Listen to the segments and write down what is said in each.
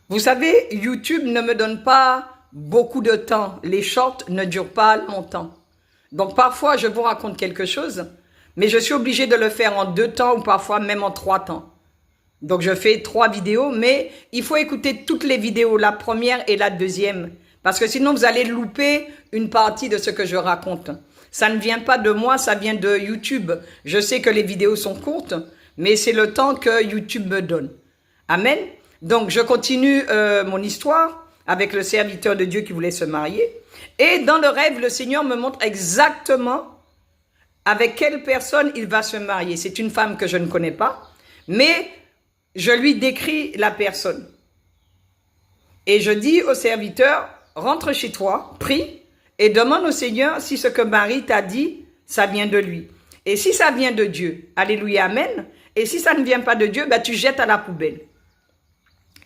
Vous savez, YouTube ne me donne pas beaucoup de temps. Les shorts ne durent pas longtemps. Donc parfois, je vous raconte quelque chose, mais je suis obligée de le faire en 2 temps ou parfois même en 3 temps. Donc je fais 3 vidéos, mais il faut écouter toutes les vidéos, la première et la deuxième. Parce que sinon, vous allez louper une partie de ce que je raconte. Ça ne vient pas de moi, ça vient de YouTube. Je sais que les vidéos sont courtes, mais c'est le temps que YouTube me donne. Amen. Donc, je continue mon histoire avec le serviteur de Dieu qui voulait se marier. Et dans le rêve, le Seigneur me montre exactement avec quelle personne il va se marier. C'est une femme que je ne connais pas, mais je lui décris la personne. Et je dis au serviteur, rentre chez toi, prie, et demande au Seigneur si ce que Marie t'a dit, ça vient de lui. Et si ça vient de Dieu, alléluia, amen. Et si ça ne vient pas de Dieu, ben tu jettes à la poubelle.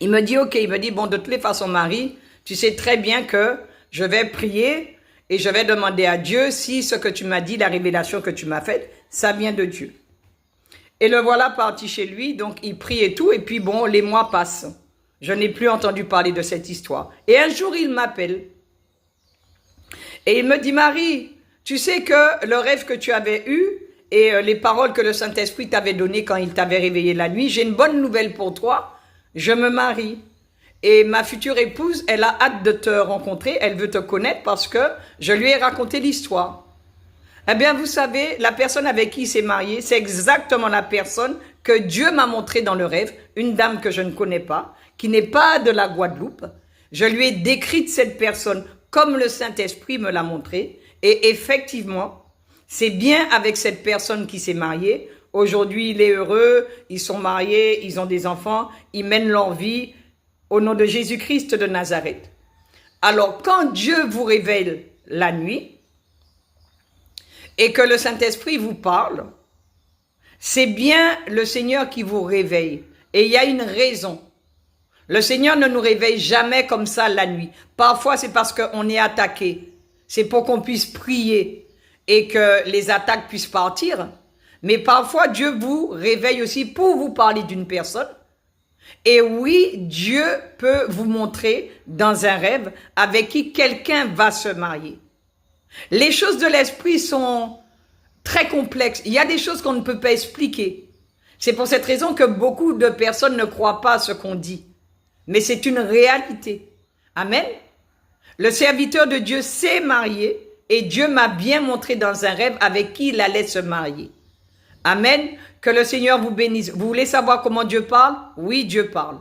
Il me dit, ok, il me dit, bon, de toutes les façons, Marie, tu sais très bien que je vais prier et je vais demander à Dieu si ce que tu m'as dit, la révélation que tu m'as faite, ça vient de Dieu. Et le voilà parti chez lui, donc il prie et tout, et puis bon, les mois passent. Je n'ai plus entendu parler de cette histoire. Et un jour, il m'appelle. Et il me dit, Marie, tu sais que le rêve que tu avais eu et les paroles que le Saint-Esprit t'avait données quand il t'avait réveillé la nuit, j'ai une bonne nouvelle pour toi. Je me marie et ma future épouse, elle a hâte de te rencontrer, elle veut te connaître parce que je lui ai raconté l'histoire. Eh bien, vous savez, la personne avec qui il s'est marié, c'est exactement la personne que Dieu m'a montrée dans le rêve, une dame que je ne connais pas, qui n'est pas de la Guadeloupe. Je lui ai décrite cette personne comme le Saint-Esprit me l'a montrée et effectivement, c'est bien avec cette personne qui s'est mariée. Aujourd'hui, il est heureux, ils sont mariés, ils ont des enfants, ils mènent leur vie au nom de Jésus-Christ de Nazareth. Alors, quand Dieu vous révèle la nuit et que le Saint-Esprit vous parle, c'est bien le Seigneur qui vous réveille. Et il y a une raison. Le Seigneur ne nous réveille jamais comme ça la nuit. Parfois, c'est parce qu'on est attaqué. C'est pour qu'on puisse prier et que les attaques puissent partir. Mais parfois, Dieu vous réveille aussi pour vous parler d'une personne. Et oui, Dieu peut vous montrer dans un rêve avec qui quelqu'un va se marier. Les choses de l'esprit sont très complexes. Il y a des choses qu'on ne peut pas expliquer. C'est pour cette raison que beaucoup de personnes ne croient pas à ce qu'on dit. Mais c'est une réalité. Amen. Le serviteur de Dieu s'est marié et Dieu m'a bien montré dans un rêve avec qui il allait se marier. Amen. Que le Seigneur vous bénisse. Vous voulez savoir comment Dieu parle? Oui, Dieu parle.